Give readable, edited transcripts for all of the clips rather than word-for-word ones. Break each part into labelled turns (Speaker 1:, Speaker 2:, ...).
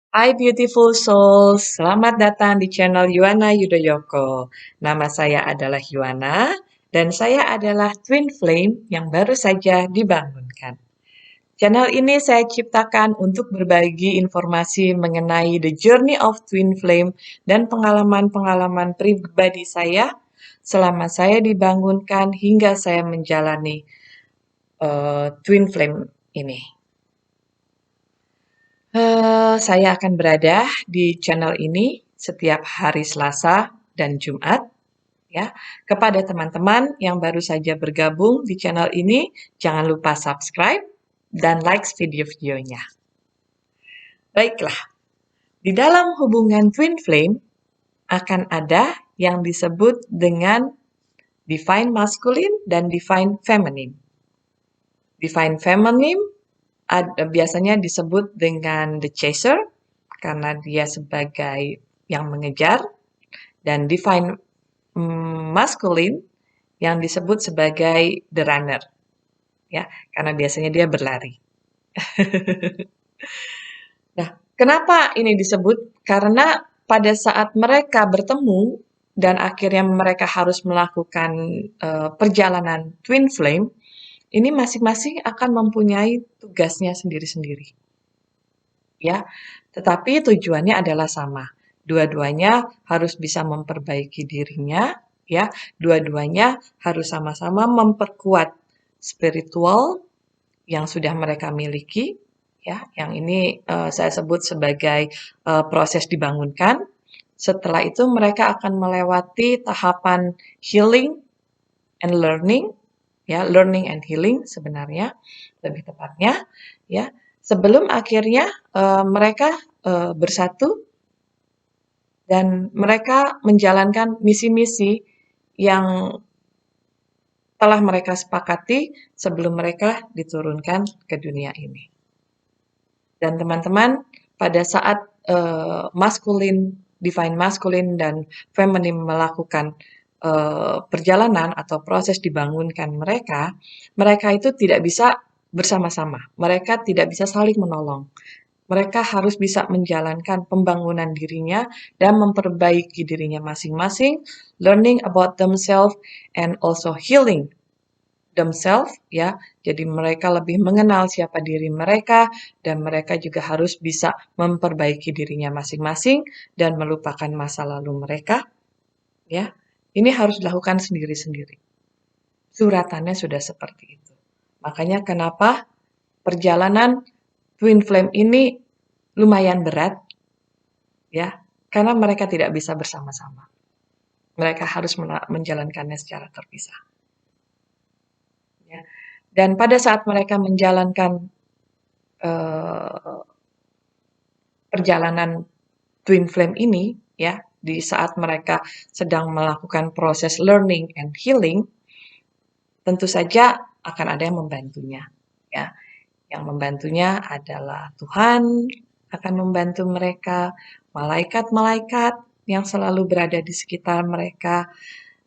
Speaker 1: Hai beautiful souls, selamat datang di channel Yuana Yudhoyoko. Nama saya adalah Yuana dan saya adalah Twin Flame yang baru saja dibangunkan. Channel ini saya ciptakan untuk berbagi informasi mengenai the journey of Twin Flame dan pengalaman-pengalaman pribadi saya selama saya dibangunkan hingga saya menjalani Twin Flame ini. Saya akan berada di channel ini setiap hari Selasa dan Jumat, ya. Kepada teman-teman yang baru saja bergabung di channel ini, jangan lupa subscribe dan like video-videonya. Baiklah, di dalam hubungan twin flame akan ada yang disebut dengan divine masculine dan divine feminine. Divine feminine biasanya disebut dengan the chaser karena dia sebagai yang mengejar, dan divine masculine yang disebut sebagai the runner, ya, karena biasanya dia berlari. Nah, kenapa ini disebut? Karena pada saat mereka bertemu dan akhirnya mereka harus melakukan perjalanan twin flame, ini masing-masing akan mempunyai tugasnya sendiri-sendiri. Ya, tetapi tujuannya adalah sama. Dua-duanya harus bisa memperbaiki dirinya, ya. Dua-duanya harus sama-sama memperkuat spiritual yang sudah mereka miliki, ya. Yang ini saya sebut sebagai proses dibangunkan. Setelah itu mereka akan melewati tahapan healing and learning, ya, learning and healing sebenarnya lebih tepatnya, ya. Sebelum akhirnya mereka bersatu dan mereka menjalankan misi-misi yang telah mereka sepakati sebelum mereka diturunkan ke dunia ini. Dan teman-teman, pada saat divine masculine dan feminine melakukan perjalanan atau proses dibangunkan mereka, mereka itu tidak bisa bersama-sama. Mereka tidak bisa saling menolong. Mereka harus bisa menjalankan pembangunan dirinya dan memperbaiki dirinya masing-masing, learning about themselves and also healing themselves, ya. Jadi mereka lebih mengenal siapa diri mereka dan mereka juga harus bisa memperbaiki dirinya masing-masing dan melupakan masa lalu mereka, ya. Ini harus dilakukan sendiri-sendiri. Suratannya sudah seperti itu. Makanya kenapa perjalanan twin flame ini lumayan berat, ya, karena mereka tidak bisa bersama-sama. Mereka harus menjalankannya secara terpisah. Ya. Dan pada saat mereka menjalankan perjalanan twin flame ini, ya, di saat mereka sedang melakukan proses learning and healing, tentu saja akan ada yang membantunya, ya. Yang membantunya adalah Tuhan akan membantu mereka, malaikat-malaikat yang selalu berada di sekitar mereka,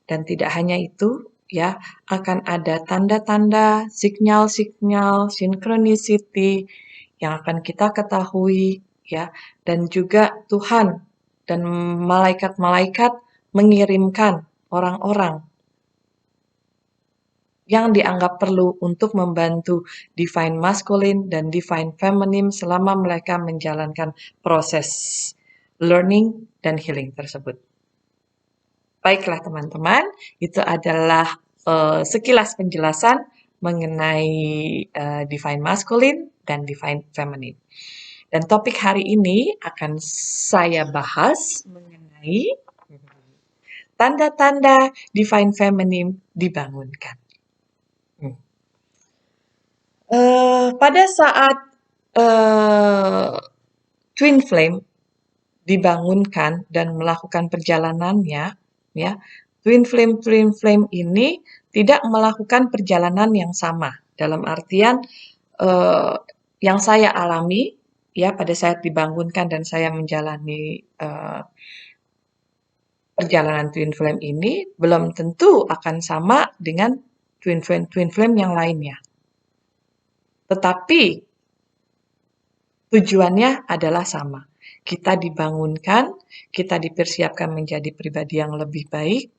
Speaker 1: dan tidak hanya itu, ya, akan ada tanda-tanda, sinyal-sinyal, synchronicity yang akan kita ketahui, ya, dan juga Tuhan dan malaikat-malaikat mengirimkan orang-orang yang dianggap perlu untuk membantu divine masculine dan divine feminine selama mereka menjalankan proses learning dan healing tersebut. Baiklah teman-teman, itu adalah sekilas penjelasan mengenai divine masculine dan divine feminine. Dan topik hari ini akan saya bahas mengenai tanda-tanda divine feminine dibangunkan. Pada saat twin flame dibangunkan dan melakukan perjalanannya, ya, twin flame ini tidak melakukan perjalanan yang sama. Dalam artian yang saya alami, ya, pada saat dibangunkan dan saya menjalani perjalanan twin flame ini belum tentu akan sama dengan twin flame yang lainnya. Tetapi tujuannya adalah sama, Kita dibangunkan, kita dipersiapkan menjadi pribadi yang lebih baik,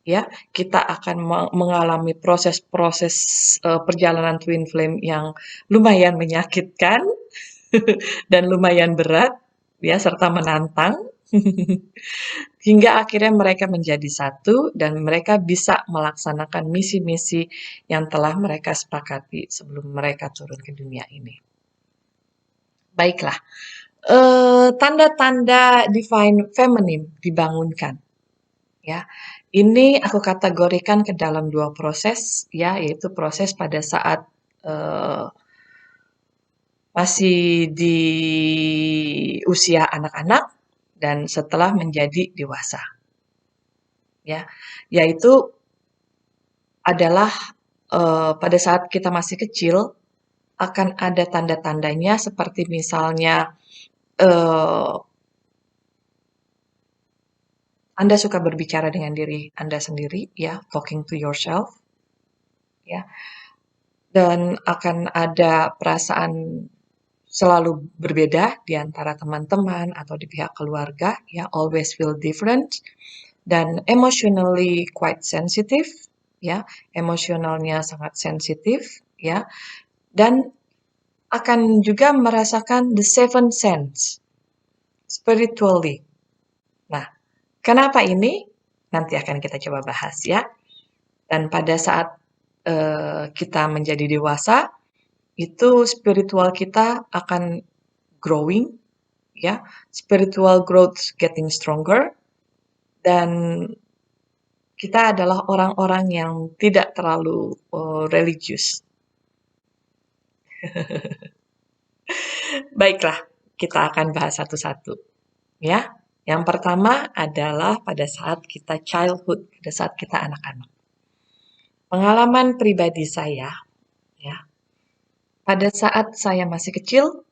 Speaker 1: ya. Kita akan mengalami proses-proses perjalanan twin flame yang lumayan menyakitkan dan lumayan berat, ya, serta menantang. Hingga akhirnya mereka menjadi satu dan mereka bisa melaksanakan misi-misi yang telah mereka sepakati sebelum mereka turun ke dunia ini. Baiklah, tanda-tanda divine feminine dibangunkan, ya. Ini aku kategorikan ke dalam dua proses, ya, yaitu proses pada saat masih di usia anak-anak dan setelah menjadi dewasa, ya, yaitu adalah pada saat kita masih kecil akan ada tanda-tandanya seperti misalnya Anda suka berbicara dengan diri Anda sendiri, ya, talking to yourself, ya, dan akan ada perasaan selalu berbeda di antara teman-teman atau di pihak keluarga, ya, always feel different, dan emotionally quite sensitive, ya, emosionalnya sangat sensitif, ya, dan akan juga merasakan the seven sense spiritually. Nah, kenapa ini? Nanti akan kita coba bahas, ya. Dan pada saat kita menjadi dewasa, itu spiritual kita akan growing, ya, spiritual growth getting stronger, dan kita adalah orang-orang yang tidak terlalu religius. Baiklah, kita akan bahas satu-satu, ya. Yang pertama adalah pada saat kita childhood, pada saat kita anak-anak. Pengalaman pribadi saya, ya, pada saat saya masih kecil,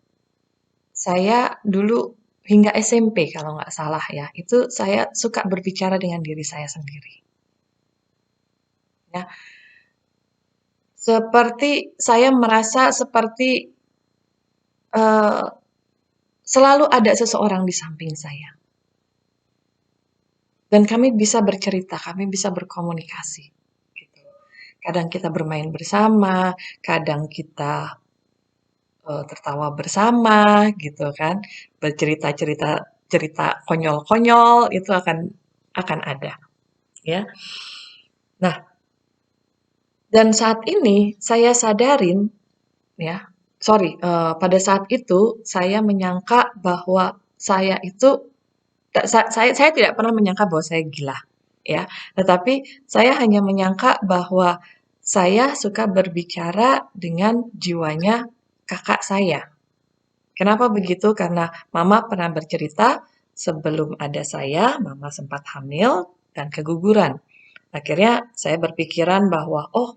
Speaker 1: saya dulu hingga SMP kalau nggak salah, ya, itu saya suka berbicara dengan diri saya sendiri. Ya, seperti saya merasa seperti selalu ada seseorang di samping saya. Dan kami bisa bercerita, kami bisa berkomunikasi. Gitu. Kadang kita bermain bersama, kadang kita tertawa bersama, gitu kan. Bercerita-cerita cerita konyol-konyol itu akan ada, ya. Nah, dan saat ini saya sadarin, ya, pada saat itu saya menyangka bahwa saya itu saya tidak pernah menyangka bahwa saya gila, ya. Tetapi saya hanya menyangka bahwa saya suka berbicara dengan jiwanya kakak saya. Kenapa begitu? Karena mama pernah bercerita sebelum ada saya, mama sempat hamil dan keguguran. Akhirnya saya berpikiran bahwa, oh,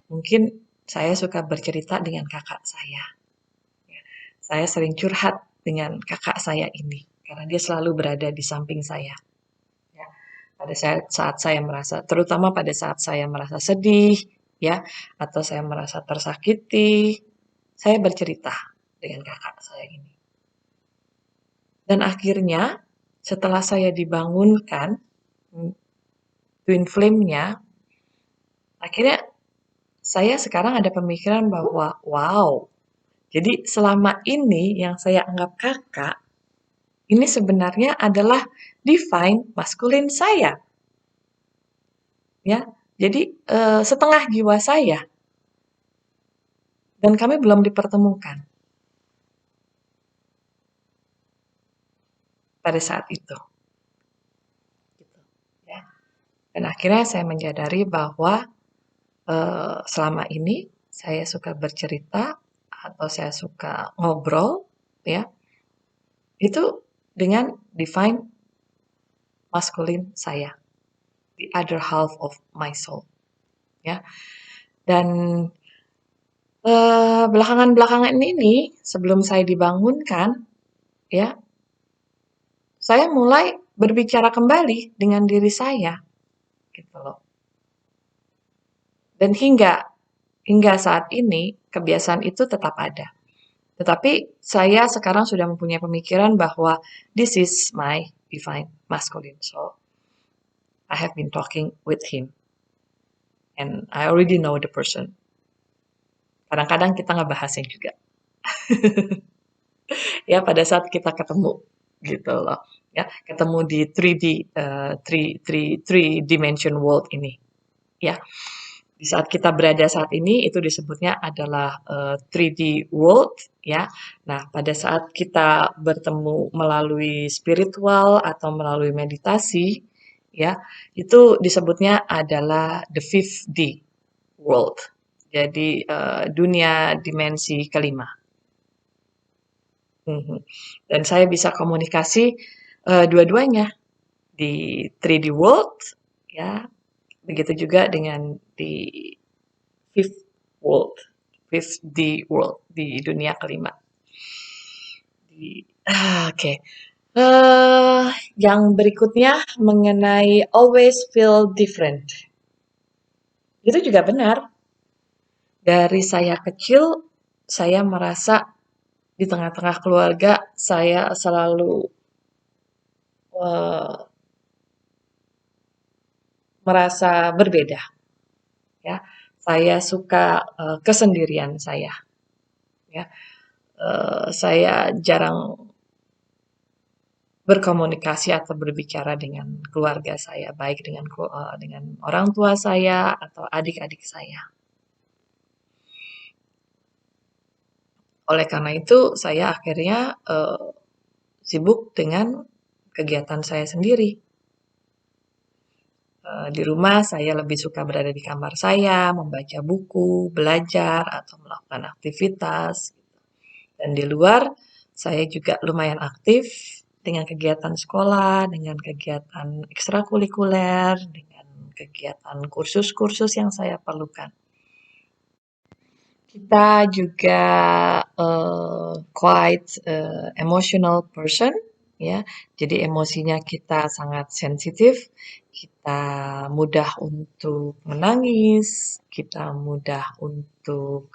Speaker 1: mungkin saya suka bercerita dengan kakak saya. Saya sering curhat dengan kakak saya ini karena dia selalu berada di samping saya. Ya, pada saat saya merasa, terutama pada saat saya merasa sedih, ya, atau saya merasa tersakiti, saya bercerita dengan kakak saya ini. Dan akhirnya setelah saya dibangunkan twin flame-nya, akhirnya saya sekarang ada pemikiran bahwa, wow, jadi selama ini yang saya anggap kakak, ini sebenarnya adalah divine maskulin saya. Ya, jadi setengah jiwa saya. Dan kami belum dipertemukan pada saat itu. Gitu, ya. Dan akhirnya saya menyadari bahwa selama ini saya suka bercerita atau saya suka ngobrol, ya, itu dengan divine maskulin saya, the other half of my soul, ya. Dan belakangan-belakangan ini sebelum saya dibangunkan, ya, saya mulai berbicara kembali dengan diri saya, gitu loh. Dan hingga saat ini kebiasaan itu tetap ada. Tetapi saya sekarang sudah mempunyai pemikiran bahwa this is my divine masculine. So I have been talking with him and I already know the person. Kadang-kadang kita nggak bahasnya juga. Ya pada saat kita ketemu gitu loh. Ya, ketemu di 3D, 3 dimension world ini. Ya, di saat kita berada saat ini itu disebutnya adalah 3D world ya. Nah, pada saat kita bertemu melalui spiritual atau melalui meditasi ya, itu disebutnya adalah the 5D world. Jadi dunia dimensi kelima. Mhm. Dan saya bisa komunikasi dua-duanya di 3D world ya, begitu juga dengan di fifth world, fifth D world di dunia kelima. Oke. Yang berikutnya mengenai always feel different. Itu juga benar. Dari saya kecil, saya merasa di tengah-tengah keluarga saya selalu eh, merasa berbeda. Ya, saya suka kesendirian saya. Ya, saya jarang berkomunikasi atau berbicara dengan keluarga saya, baik dengan orang tua saya atau adik-adik saya. Oleh karena itu, saya akhirnya sibuk dengan kegiatan saya sendiri. Di rumah saya lebih suka berada di kamar saya, membaca buku, belajar, atau melakukan aktivitas. Dan di luar, saya juga lumayan aktif dengan kegiatan sekolah, dengan kegiatan ekstrakurikuler, dengan kegiatan kursus-kursus yang saya perlukan. Kita juga quite emotional person, ya. Jadi emosinya kita sangat sensitif, kita mudah untuk menangis, kita mudah untuk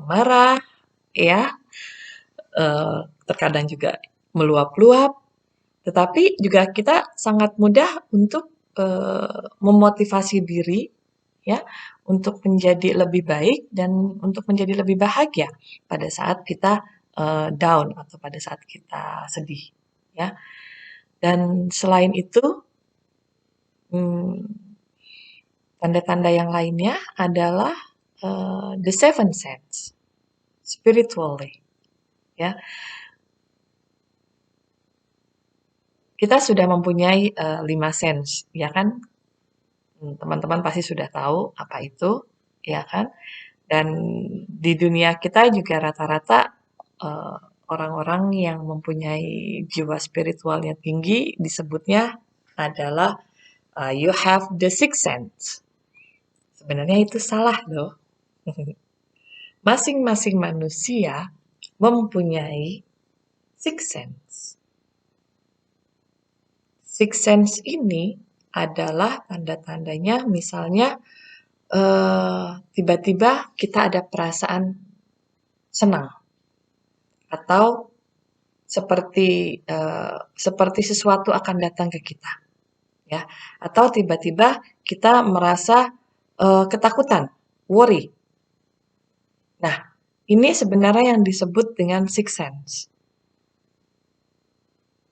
Speaker 1: marah, ya. Terkadang juga meluap-luap, tetapi juga kita sangat mudah untuk memotivasi diri ya untuk menjadi lebih baik dan untuk menjadi lebih bahagia pada saat kita down atau pada saat kita sedih ya. Dan selain itu tanda-tanda yang lainnya adalah the seven sense spiritually ya. Kita sudah mempunyai 5 sense, ya kan? Teman-teman pasti sudah tahu apa itu, ya kan? Dan di dunia kita juga rata-rata eh, orang-orang yang mempunyai jiwa spiritualnya tinggi disebutnya adalah you have the sixth sense. Sebenarnya itu salah loh. Masing-masing manusia mempunyai sixth sense. Sixth sense ini adalah tanda-tandanya misalnya tiba-tiba kita ada perasaan senang atau seperti sesuatu akan datang ke kita, ya. Atau tiba-tiba kita merasa ketakutan, worry. Nah, ini sebenarnya yang disebut dengan sixth sense.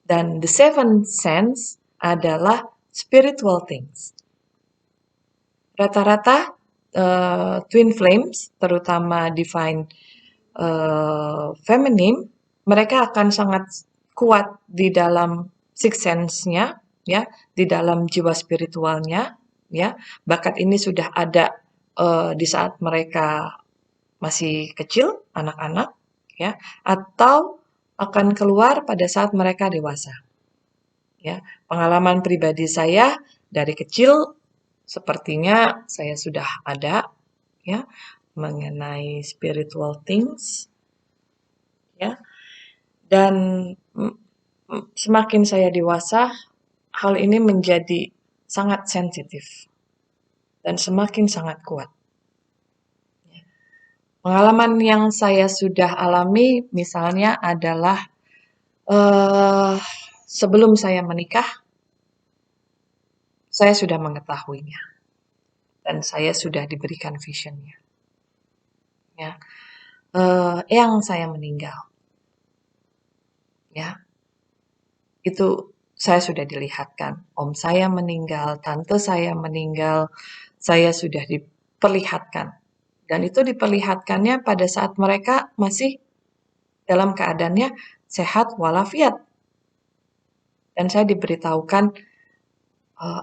Speaker 1: Dan the seventh sense adalah spiritual things. Rata-rata twin flames, terutama divine feminine, mereka akan sangat kuat di dalam sixth sense-nya, ya, di dalam jiwa spiritualnya, ya. Bakat ini sudah ada di saat mereka masih kecil, anak-anak, ya, atau akan keluar pada saat mereka dewasa. Ya, pengalaman pribadi saya dari kecil sepertinya saya sudah ada ya mengenai spiritual things ya dan semakin saya dewasa hal ini menjadi sangat sensitif dan semakin sangat kuat. Pengalaman yang saya sudah alami misalnya adalah, eee, sebelum saya menikah, saya sudah mengetahuinya dan saya sudah diberikan vision-nya, ya. Eyang saya meninggal, ya, itu saya sudah dilihatkan. Om saya meninggal, tante saya meninggal, saya sudah diperlihatkan. Dan itu diperlihatkannya pada saat mereka masih dalam keadaannya sehat walafiat. Dan saya diberitahukan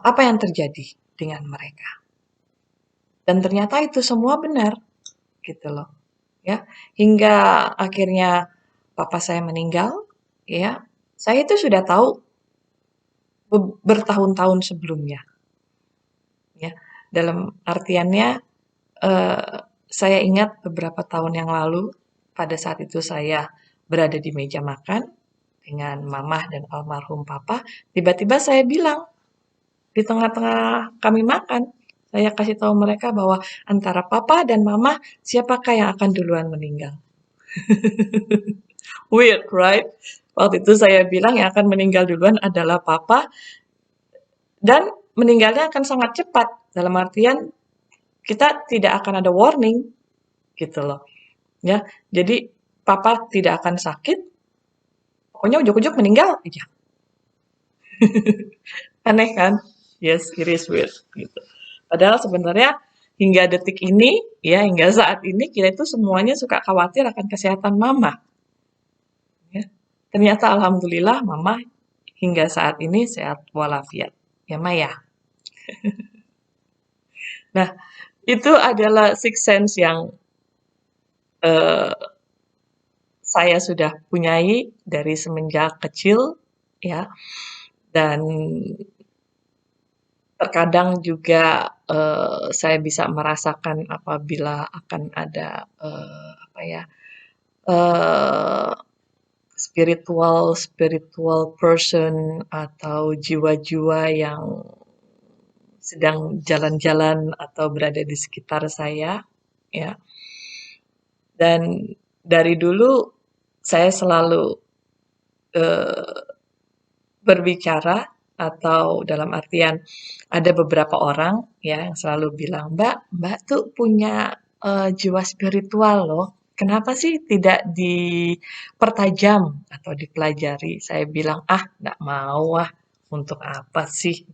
Speaker 1: apa yang terjadi dengan mereka. Dan ternyata itu semua benar, gitu loh. Ya, hingga akhirnya papa saya meninggal, ya, saya itu sudah tahu bertahun-tahun sebelumnya, ya. Dalam artiannya, eh, saya ingat beberapa tahun yang lalu, pada saat itu saya berada di meja makan dengan mamah dan almarhum papa, tiba-tiba saya bilang, di tengah-tengah kami makan, saya kasih tahu mereka bahwa antara papa dan mama, siapakah yang akan duluan meninggal? Weird, right? Waktu itu saya bilang yang akan meninggal duluan adalah papa dan meninggalnya akan sangat cepat. Dalam artian kita tidak akan ada warning gitu loh. Ya. Jadi papa tidak akan sakit, pokoknya ujuk-ujuk meninggal aja. Aneh kan? Yes, it is weird gitu. Padahal sebenarnya hingga detik ini, ya hingga saat ini kita itu semuanya suka khawatir akan kesehatan mama. Ya. Ternyata alhamdulillah mama hingga saat ini sehat walafiat. Ya Maya. Nah, itu adalah six sense yang eh, saya sudah punyai dari semenjak kecil, ya. Dan terkadang juga saya bisa merasakan apabila akan ada apa ya eh, spiritual spiritual person atau jiwa-jiwa yang sedang jalan-jalan atau berada di sekitar saya, ya. Dan dari dulu saya selalu eh, berbicara atau dalam artian ada beberapa orang ya yang selalu bilang, "Mbak, Mbak tuh punya jiwa spiritual loh. Kenapa sih tidak dipertajam atau dipelajari?" Saya bilang, "Ah, nggak mau ah. Untuk apa sih?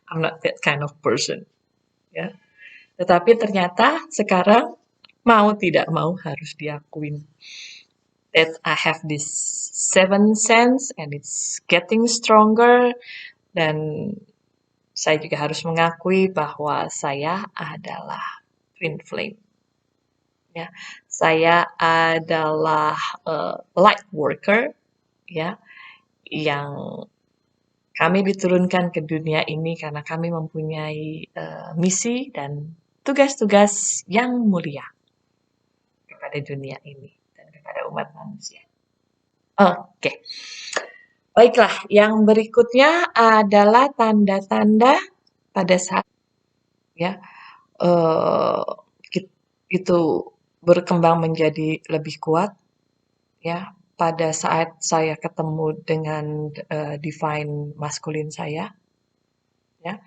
Speaker 1: I'm not that kind of person." Ya. Tetapi ternyata sekarang mau tidak mau harus diakuin that I have this seven sense and it's getting stronger, dan saya juga harus mengakui bahwa saya adalah twin flame, ya. Saya adalah light worker, ya, yang kami diturunkan ke dunia ini karena kami mempunyai misi dan tugas-tugas yang mulia kepada dunia ini dan kepada umat manusia. Oke. Baiklah, yang berikutnya adalah tanda-tanda pada saat ya eh, itu berkembang menjadi lebih kuat, ya. Pada saat saya ketemu dengan divine maskulin saya, ya,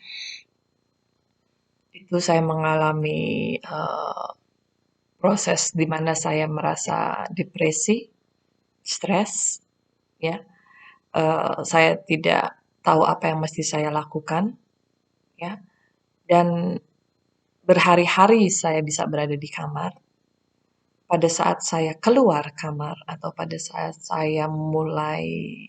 Speaker 1: itu saya mengalami proses di mana saya merasa depresi, stres, ya. Saya tidak tahu apa yang mesti saya lakukan, ya. Dan berhari-hari saya bisa berada di kamar. Pada saat saya keluar kamar atau pada saat saya mulai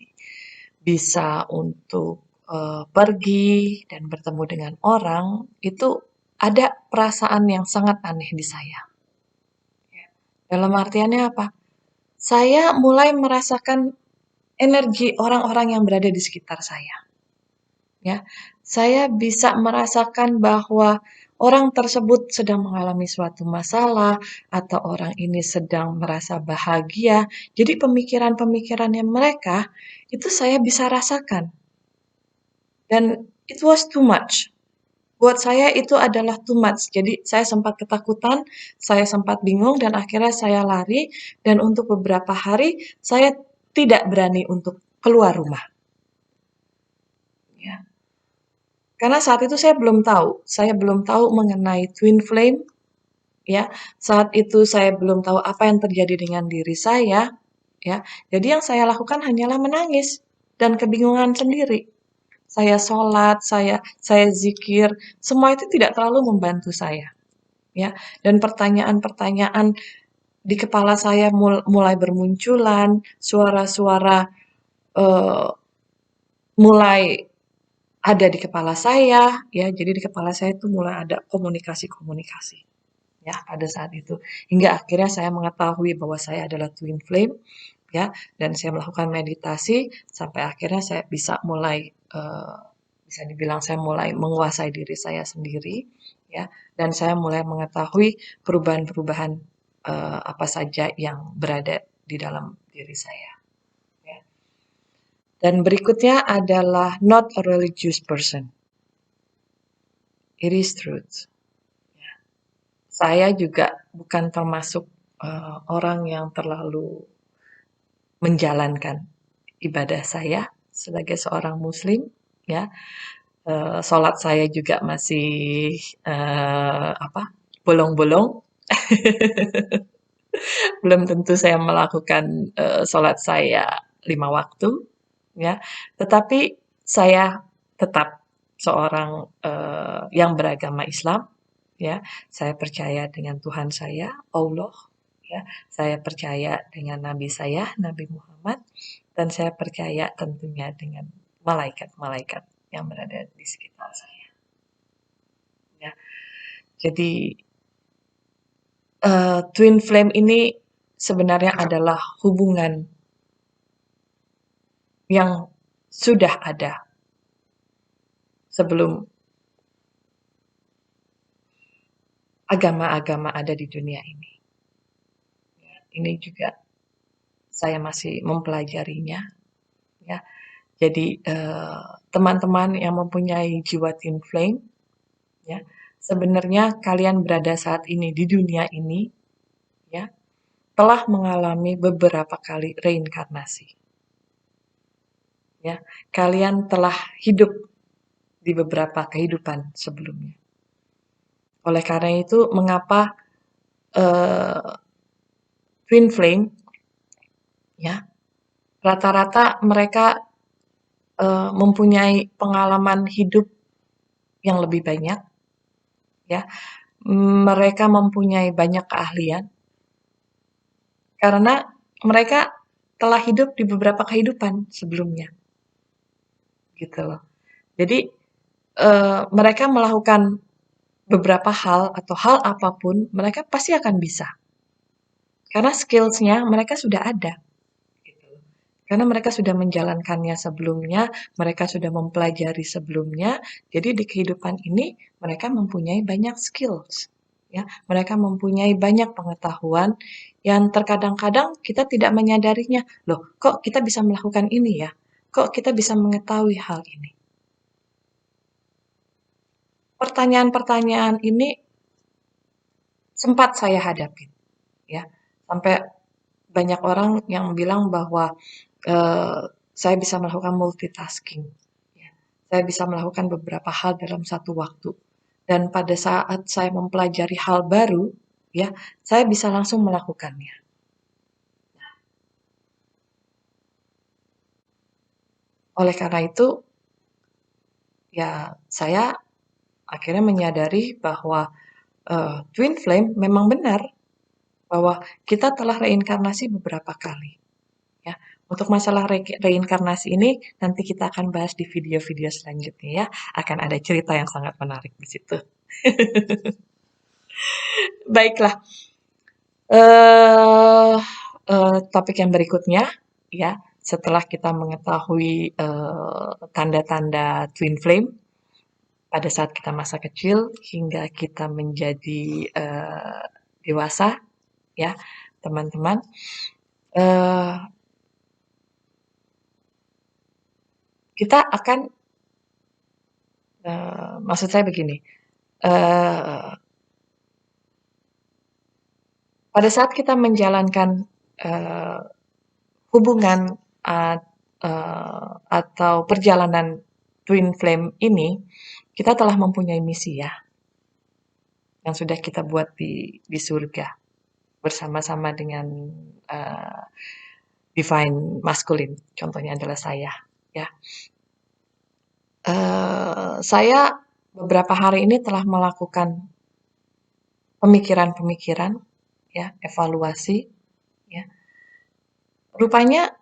Speaker 1: bisa untuk pergi dan bertemu dengan orang, itu ada perasaan yang sangat aneh di saya. Dalam artiannya apa? Saya mulai merasakan energi orang-orang yang berada di sekitar saya. Ya, saya bisa merasakan bahwa orang tersebut sedang mengalami suatu masalah atau orang ini sedang merasa bahagia. Jadi pemikiran-pemikirannya mereka itu saya bisa rasakan. Dan it was too much. Buat saya itu adalah too much. Jadi saya sempat ketakutan, saya sempat bingung dan akhirnya saya lari dan untuk beberapa hari saya tidak berani untuk keluar rumah, ya. Karena saat itu saya belum tahu mengenai twin flame, ya. Saat itu saya belum tahu apa yang terjadi dengan diri saya, ya. Jadi yang saya lakukan hanyalah menangis dan kebingungan sendiri. Saya sholat, saya zikir, semua itu tidak terlalu membantu saya, ya. Dan pertanyaan-pertanyaan di kepala saya mulai bermunculan, suara-suara eh, mulai ada di kepala saya, ya. Jadi di kepala saya itu mulai ada komunikasi-komunikasi, ya, pada saat itu. Hingga akhirnya saya mengetahui bahwa saya adalah twin flame, ya, dan saya melakukan meditasi sampai akhirnya saya bisa mulai bisa dibilang saya mulai menguasai diri saya sendiri, ya, dan saya mulai mengetahui perubahan-perubahan apa saja yang berada di dalam diri saya, ya. Dan berikutnya adalah not a religious person. It is truth. Saya juga bukan termasuk orang yang terlalu menjalankan ibadah saya sebagai seorang muslim, ya. Sholat saya juga masih apa, bolong-bolong. Belum tentu saya melakukan sholat saya 5 waktu, ya. Tetapi saya tetap seorang yang beragama Islam, ya. Saya percaya dengan Tuhan saya, Allah, ya. Saya percaya dengan Nabi saya, Nabi Muhammad, dan saya percaya tentunya dengan malaikat-malaikat yang berada di sekitar saya, ya. Jadi twin flame ini sebenarnya adalah hubungan yang sudah ada sebelum agama-agama ada di dunia ini. Ini juga saya masih mempelajarinya, ya. Jadi teman-teman yang mempunyai jiwa twin flame, ya, sebenarnya kalian berada saat ini di dunia ini, ya, telah mengalami beberapa kali reinkarnasi, ya. Kalian telah hidup di beberapa kehidupan sebelumnya. Oleh karena itu, mengapa eh, twin flame, ya, rata-rata mereka mempunyai pengalaman hidup yang lebih banyak, ya. Mereka mempunyai banyak keahlian karena mereka telah hidup di beberapa kehidupan sebelumnya, gitu loh. Jadi mereka melakukan beberapa hal atau hal apapun, mereka pasti akan bisa karena skills-nya mereka sudah ada. Gitu. Karena mereka sudah menjalankannya sebelumnya, mereka sudah mempelajari sebelumnya, jadi di kehidupan ini mereka mempunyai banyak skills, ya. Mereka mempunyai banyak pengetahuan yang terkadang-kadang kita tidak menyadarinya. Loh, kok kita bisa melakukan ini ya? Kok kita bisa mengetahui hal ini? Pertanyaan-pertanyaan ini sempat saya hadapi, ya. Sampai banyak orang yang bilang bahwa eh, saya bisa melakukan multitasking, ya. Saya bisa melakukan beberapa hal dalam satu waktu. Dan pada saat saya mempelajari hal baru, ya, saya bisa langsung melakukannya. Oleh karena itu, ya, saya akhirnya menyadari bahwa twin flame memang benar bahwa kita telah reinkarnasi beberapa kali. Ya, untuk masalah reinkarnasi ini nanti kita akan bahas di video-video selanjutnya, ya. Akan ada cerita yang sangat menarik di situ. Baiklah, eh topik yang berikutnya, ya. Setelah kita mengetahui tanda-tanda twin flame pada saat kita masa kecil hingga kita menjadi dewasa, ya, teman-teman. eh kita akan Maksud saya begini, eee, pada saat kita menjalankan, eee, hubungan atau perjalanan twin flame ini, kita telah mempunyai misi ya, yang sudah kita buat di surga bersama-sama dengan uh, divine masculine. Contohnya adalah saya. Ya, saya beberapa hari ini telah melakukan pemikiran-pemikiran, ya, evaluasi. Ya, rupanya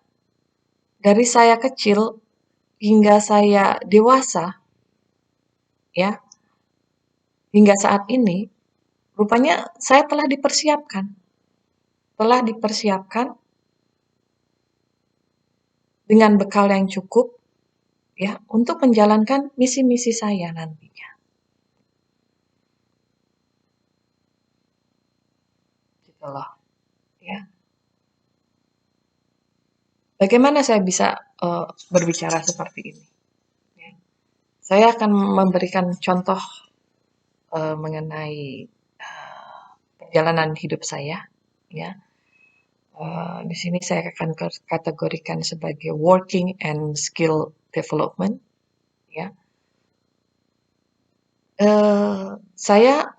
Speaker 1: dari saya kecil hingga saya dewasa, ya, hingga saat ini, rupanya saya telah dipersiapkan dengan bekal yang cukup, ya, untuk menjalankan misi-misi saya nantinya. Gitu loh, ya. Bagaimana saya bisa berbicara seperti ini? Ya. Saya akan memberikan contoh mengenai perjalanan hidup saya, ya. Di sini saya akan kategorikan sebagai working and skill development, ya. Saya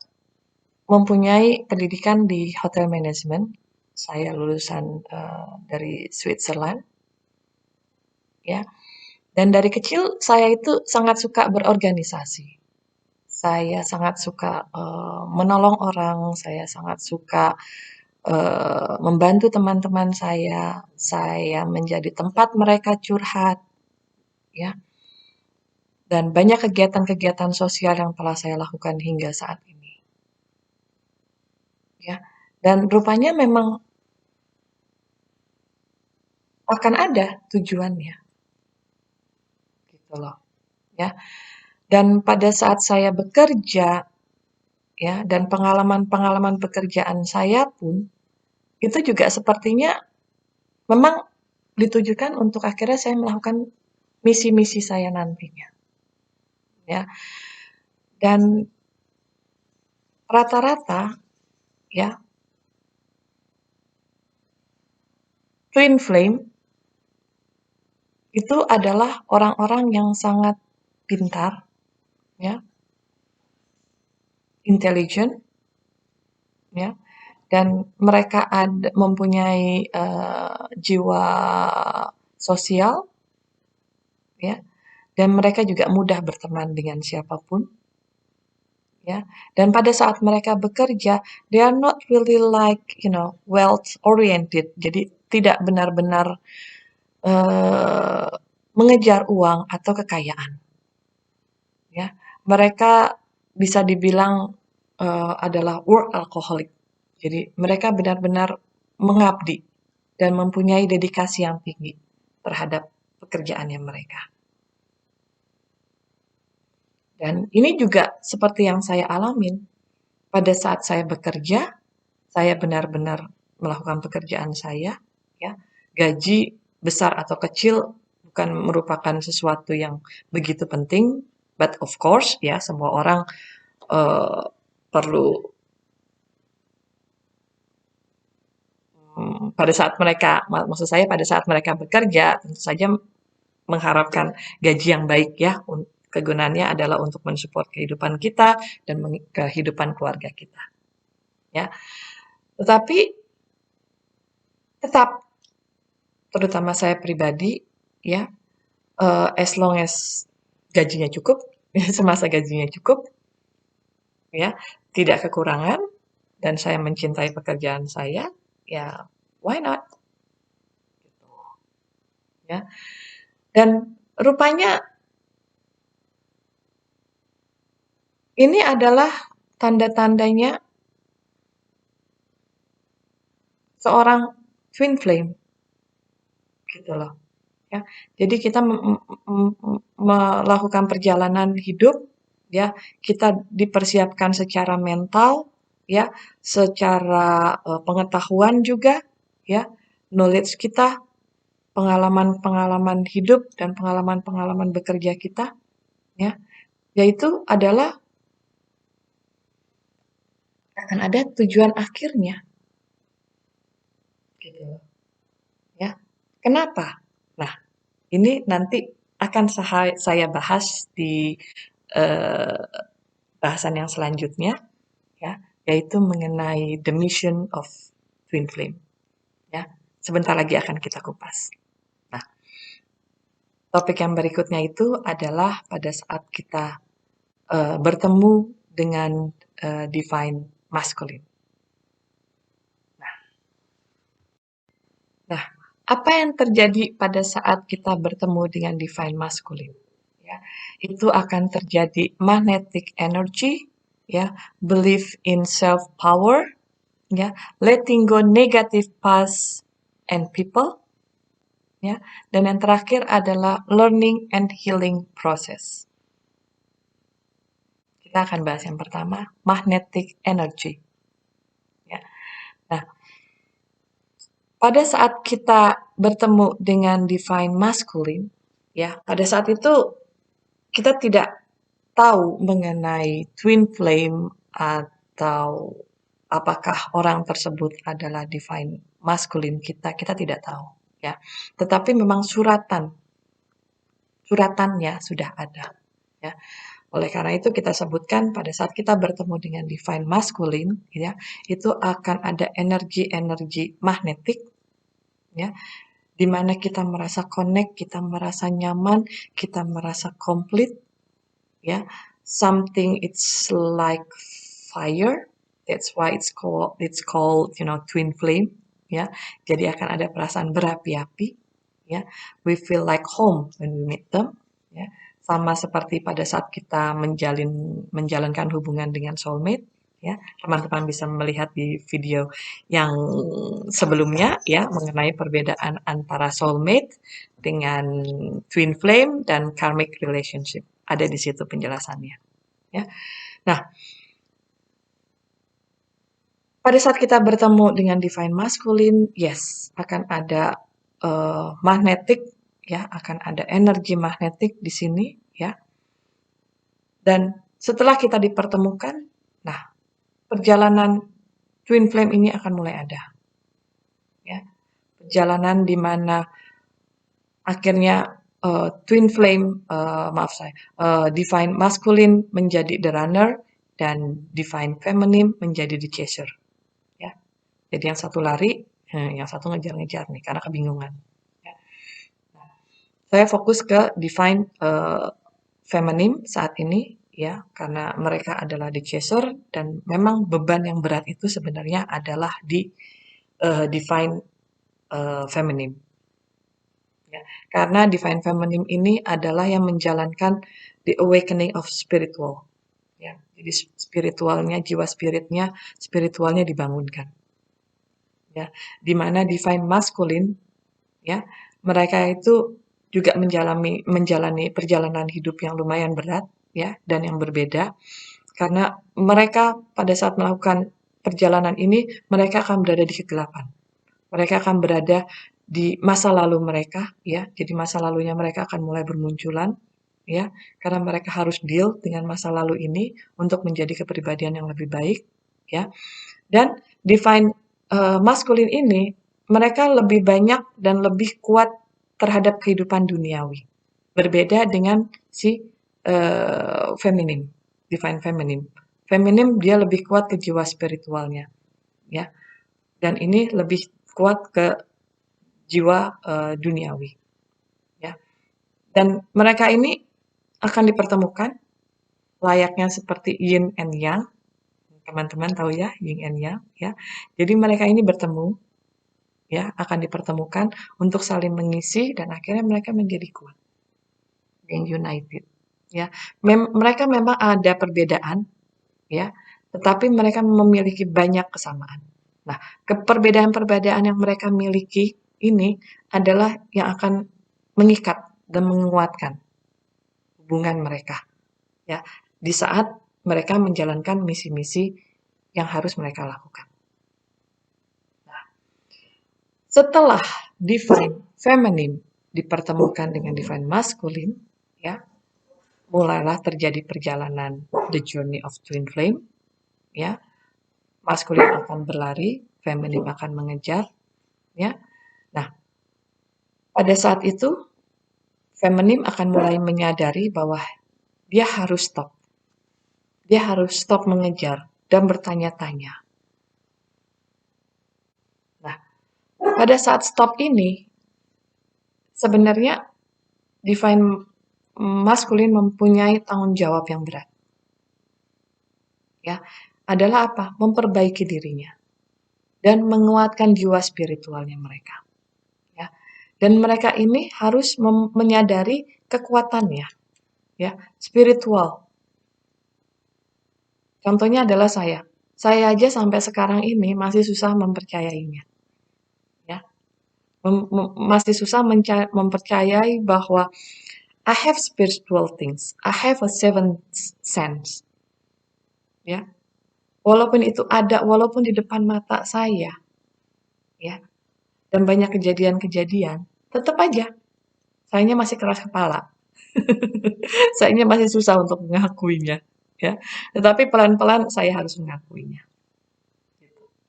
Speaker 1: mempunyai pendidikan di hotel management. Saya lulusan dari Switzerland, ya. Dan dari kecil saya itu sangat suka berorganisasi. Saya sangat suka menolong orang. Saya sangat suka membantu teman-teman saya. Saya menjadi tempat mereka curhat, ya. Dan banyak kegiatan-kegiatan sosial yang telah saya lakukan hingga saat ini, ya. Dan rupanya memang akan ada tujuannya, gitu loh, ya. Dan pada saat saya bekerja, ya, dan pengalaman-pengalaman pekerjaan saya pun itu juga sepertinya memang ditujukan untuk akhirnya saya melakukan misi-misi saya nantinya, ya. Dan rata-rata, ya, twin flame itu adalah orang-orang yang sangat pintar, ya, intelijen, ya, dan mereka mempunyai jiwa sosial, ya, dan mereka juga mudah berteman dengan siapapun, ya. Dan pada saat mereka bekerja, they are not really like, wealth oriented. Jadi tidak benar-benar mengejar uang atau kekayaan, ya. Mereka bisa dibilang adalah work alcoholic. Jadi mereka benar-benar mengabdi dan mempunyai dedikasi yang tinggi terhadap pekerjaannya mereka. Dan ini juga seperti yang saya alamin pada saat saya bekerja, saya benar-benar melakukan pekerjaan saya, ya. Gaji besar atau kecil bukan merupakan sesuatu yang begitu penting, but of course, ya, semua orang uh, perlu pada saat mereka, maksud saya pada saat mereka bekerja, tentu saja mengharapkan gaji yang baik, ya. Kegunaannya adalah untuk mensupport kehidupan kita dan kehidupan keluarga kita, ya. Tetapi tetap, terutama saya pribadi, ya, as long as gajinya cukup, semasa gajinya cukup, ya, tidak kekurangan, dan saya mencintai pekerjaan saya, ya, why not? Ya. Dan rupanya ini adalah tanda-tandanya seorang twin flame, gitu loh, ya. Jadi kita melakukan perjalanan hidup, ya, kita dipersiapkan secara mental, ya, secara pengetahuan juga, ya, knowledge kita, pengalaman-pengalaman hidup dan pengalaman-pengalaman bekerja kita, ya. yaitu adalah akan ada tujuan akhirnya, gitu ya. Kenapa? Nah, ini nanti akan saya bahas di eh, bahasan yang selanjutnya, ya, yaitu mengenai the mission of Twin Flame. Ya, sebentar lagi akan kita kupas. Nah, topik yang berikutnya itu adalah pada saat kita bertemu dengan divine masculine. Nah, apa yang terjadi pada saat kita bertemu dengan divine masculine? Ya, itu akan terjadi magnetic energy, ya, belief in self power, ya, letting go negative past and people, ya, dan yang terakhir adalah learning and healing process. Kita akan bahas yang pertama, magnetic energy. Ya. Nah, pada saat kita bertemu dengan divine masculine, ya, pada saat itu kita tidak tahu mengenai twin flame atau apakah orang tersebut adalah divine masculine kita tidak tahu, ya. Tetapi memang suratannya sudah ada, ya. Oleh karena itu kita sebutkan pada saat kita bertemu dengan divine masculine, ya, itu akan ada energi-energi magnetik, ya, di mana kita merasa connect, kita merasa nyaman, kita merasa komplit, ya. Something it's like fire, that's why it's called twin flame, ya. Jadi akan ada perasaan berapi-api, ya. We feel like home when we meet them, ya. Sama seperti pada saat kita menjalankan hubungan dengan soulmate, ya. Teman-teman bisa melihat di video yang sebelumnya, ya, mengenai perbedaan antara soulmate dengan twin flame dan karmic relationship. Ada di situ penjelasannya, ya. Nah, pada saat kita bertemu dengan divine masculine, yes, akan ada magnetik, ya, akan ada energi magnetik di sini, ya. Dan setelah kita dipertemukan, nah, perjalanan twin flame ini akan mulai ada, ya. Perjalanan di mana akhirnya twin flame, maaf saya, divine masculine menjadi the runner dan divine feminine menjadi the chaser, ya. Jadi yang satu lari, yang satu ngejar-ngejar nih karena kebingungan. Ya. Saya fokus ke divine feminine saat ini, ya, karena mereka adalah the chaser dan memang beban yang berat itu sebenarnya adalah di divine feminine. Ya. Karena divine feminine ini adalah yang menjalankan the awakening of spiritual. Ya. Jadi spiritualnya, jiwa spiritualnya dibangunkan. Ya. Di mana divine masculine, ya, mereka itu juga menjalani perjalanan hidup yang lumayan berat, ya, dan yang berbeda karena mereka pada saat melakukan perjalanan ini mereka akan berada di kegelapan. Mereka akan berada di masa lalu mereka, ya. Jadi masa lalunya mereka akan mulai bermunculan, ya, karena mereka harus deal dengan masa lalu ini untuk menjadi kepribadian yang lebih baik, ya. Dan divine masculine ini mereka lebih banyak dan lebih kuat terhadap kehidupan duniawi. Berbeda dengan si feminim, divine feminim. Feminim dia lebih kuat ke jiwa spiritualnya, ya. Dan ini lebih kuat ke jiwa duniawi, ya. Dan mereka ini akan dipertemukan layaknya seperti yin and yang. Teman-teman tahu ya, yin and yang, ya. Jadi mereka ini bertemu, ya, akan dipertemukan untuk saling mengisi dan akhirnya mereka menjadi kuat, yang united, ya. Mereka memang ada perbedaan, ya, tetapi mereka memiliki banyak kesamaan. Nah, perbedaan-perbedaan yang mereka miliki ini adalah yang akan mengikat dan menguatkan hubungan mereka, ya, di saat mereka menjalankan misi-misi yang harus mereka lakukan. Setelah divine feminine dipertemukan dengan divine masculine, ya, mulailah terjadi perjalanan the journey of twin flame, ya. Maskulin akan berlari, feminin akan mengejar, ya. Nah, pada saat itu feminin akan mulai menyadari bahwa dia harus stop. Dia harus stop mengejar dan bertanya-tanya. Nah, pada saat stop ini, sebenarnya divine maskulin mempunyai tanggung jawab yang berat. Ya, adalah apa? Memperbaiki dirinya dan menguatkan jiwa spiritualnya mereka. Ya, dan mereka ini harus menyadari kekuatannya, ya, spiritual. Contohnya adalah saya. Saya aja sampai sekarang ini masih susah mempercayainya. Ya, masih susah mempercayai bahwa I have spiritual things. I have a seventh sense. Ya, walaupun itu ada, walaupun di depan mata saya, ya, dan banyak kejadian-kejadian, tetap aja sayanya masih keras kepala. Sayanya masih susah untuk mengakuinya, ya. Tetapi pelan-pelan saya harus mengakuinya,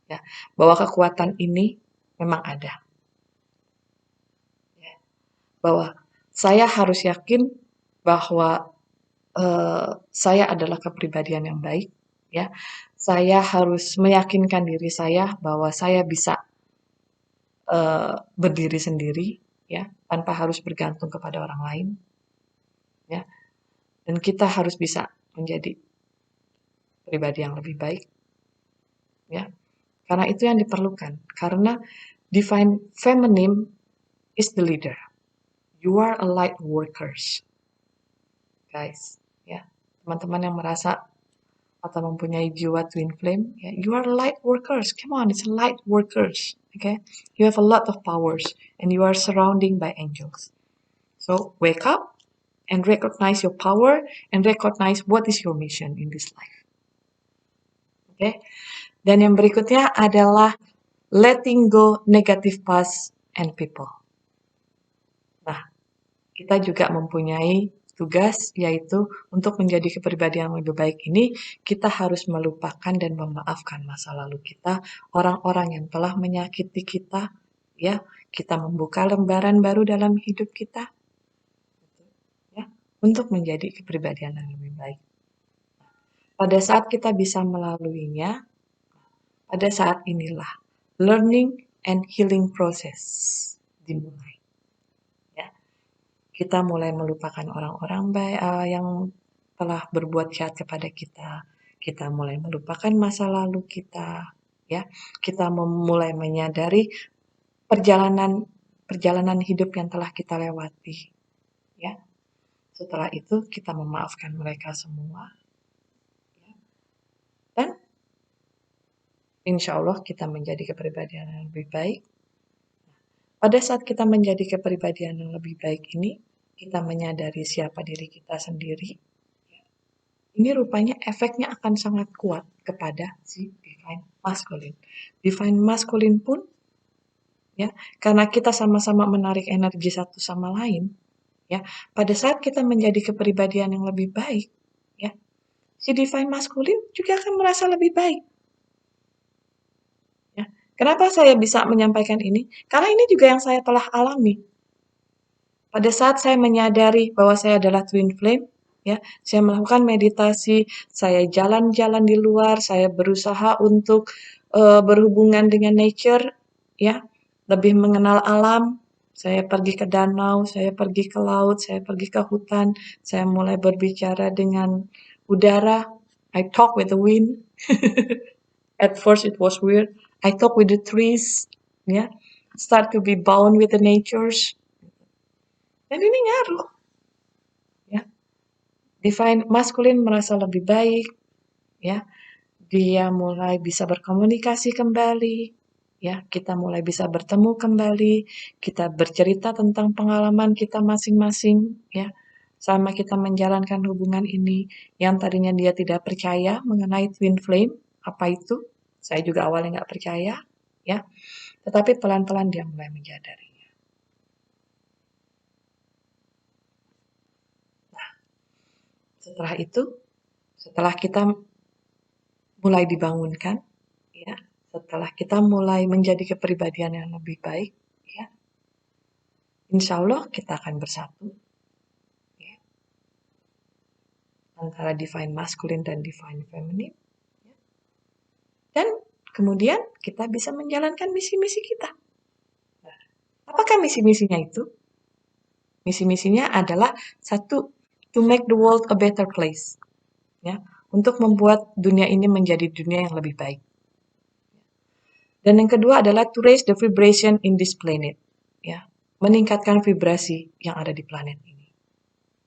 Speaker 1: ya, bahwa kekuatan ini memang ada, ya. Bahwa saya harus yakin bahwa saya adalah kepribadian yang baik, ya. Saya harus meyakinkan diri saya bahwa saya bisa berdiri sendiri, ya, tanpa harus bergantung kepada orang lain, ya. Dan kita harus bisa menjadi pribadi yang lebih baik, ya. Karena itu yang diperlukan. Karena divine feminine is the leader. You are a light workers, guys. Ya, teman-teman yang merasa atau mempunyai jiwa twin flame, ya, you are light workers. Come on, it's light workers. Okay, you have a lot of powers, and you are surrounded by angels. So wake up and recognize your power and recognize what is your mission in this life. Okay, dan yang berikutnya adalah letting go negative past and people. Nah, kita juga mempunyai tugas, yaitu untuk menjadi kepribadian yang lebih baik ini, kita harus melupakan dan memaafkan masa lalu kita, orang-orang yang telah menyakiti kita, ya. Kita membuka lembaran baru dalam hidup kita, ya, untuk menjadi kepribadian yang lebih baik. Pada saat kita bisa melaluinya, pada saat inilah learning and healing process dimulai. Kita mulai melupakan orang-orang baik yang telah berbuat jahat kepada kita. Kita mulai melupakan masa lalu kita, ya. Kita mulai menyadari perjalanan hidup yang telah kita lewati, ya. Setelah itu kita memaafkan mereka semua, ya. Dan insya Allah kita menjadi kepribadian yang lebih baik. Pada saat kita menjadi kepribadian yang lebih baik ini, kita menyadari siapa diri kita sendiri. Ini rupanya efeknya akan sangat kuat kepada si divine masculine. Divine masculine pun, ya, karena kita sama-sama menarik energi satu sama lain, ya. Pada saat kita menjadi kepribadian yang lebih baik, ya, si divine masculine juga akan merasa lebih baik. Ya. Kenapa saya bisa menyampaikan ini? Karena ini juga yang saya telah alami. Pada saat saya menyadari bahwa saya adalah twin flame, ya, saya melakukan meditasi, saya jalan-jalan di luar, saya berusaha untuk berhubungan dengan nature, ya, lebih mengenal alam. Saya pergi ke danau, saya pergi ke laut, saya pergi ke hutan, saya mulai berbicara dengan udara. I talk with the wind. At first it was weird. I talk with the trees, ya. Start to be bound with the natures. Dan ini ngaruh, ya. Divine masculine merasa lebih baik, ya. Dia mulai bisa berkomunikasi kembali, ya. Kita mulai bisa bertemu kembali, kita bercerita tentang pengalaman kita masing-masing, ya. Sama kita menjalankan hubungan ini, yang tadinya dia tidak percaya mengenai twin flame, apa itu? Saya juga awalnya nggak percaya, ya. Tetapi pelan-pelan dia mulai menyadari. Setelah itu, setelah kita mulai dibangunkan, ya, setelah kita mulai menjadi kepribadian yang lebih baik, ya, insya Allah kita akan bersatu, ya, antara divine masculine dan divine feminine, ya. Dan kemudian kita bisa menjalankan misi-misi kita. Nah, apakah misi-misinya itu? Misi-misinya adalah satu, to make the world a better place, ya, untuk membuat dunia ini menjadi dunia yang lebih baik. Dan yang kedua adalah to raise the vibration in this planet, ya, meningkatkan vibrasi yang ada di planet ini.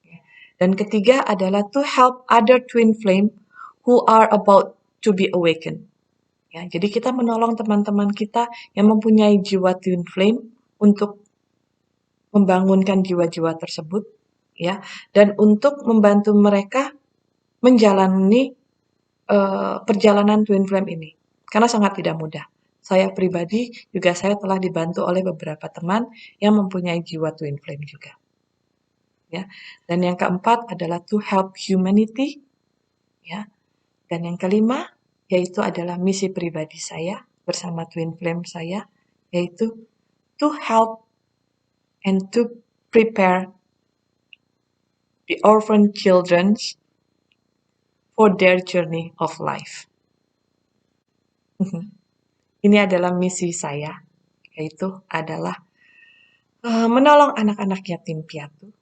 Speaker 1: Ya. Dan ketiga adalah to help other twin flame who are about to be awakened. Ya, jadi kita menolong teman-teman kita yang mempunyai jiwa twin flame untuk membangunkan jiwa-jiwa tersebut, ya, dan untuk membantu mereka menjalani perjalanan twin flame ini, karena sangat tidak mudah. Saya pribadi juga saya telah dibantu oleh beberapa teman yang mempunyai jiwa twin flame juga, ya. Dan yang keempat adalah to help humanity, ya. Dan yang kelima yaitu adalah misi pribadi saya bersama twin flame saya, yaitu to help and to prepare the orphan children for their journey of life. Ini adalah misi saya, yaitu adalah menolong anak-anak yatim piatu,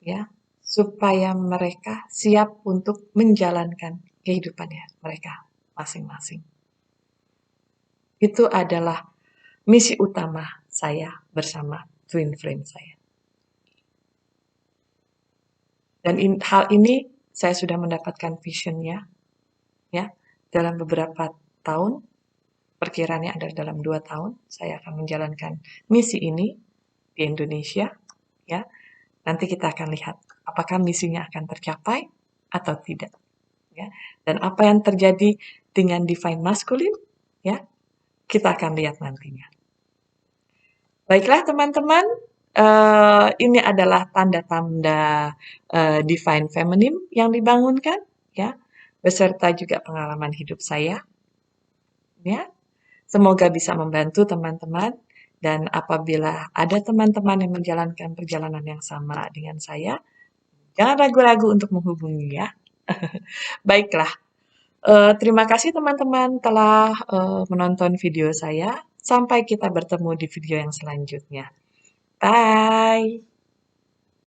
Speaker 1: ya, supaya mereka siap untuk menjalankan kehidupannya mereka masing-masing. Itu adalah misi utama saya bersama twin flame saya. Dan hal ini saya sudah mendapatkan visionnya, ya, dalam beberapa tahun. Perkiraannya adalah dalam 2 tahun saya akan menjalankan misi ini di Indonesia, ya. Nanti kita akan lihat apakah misinya akan tercapai atau tidak, ya. Dan apa yang terjadi dengan divine masculine, ya, kita akan lihat nantinya. Baiklah teman-teman, ini adalah tanda-tanda divine feminine yang dibangunkan, ya, beserta juga pengalaman hidup saya, ya. Semoga bisa membantu teman-teman, dan apabila ada teman-teman yang menjalankan perjalanan yang sama dengan saya, jangan ragu-ragu untuk menghubungi ya. Baiklah, terima kasih teman-teman telah menonton video saya. Sampai kita bertemu di video yang selanjutnya. Bye!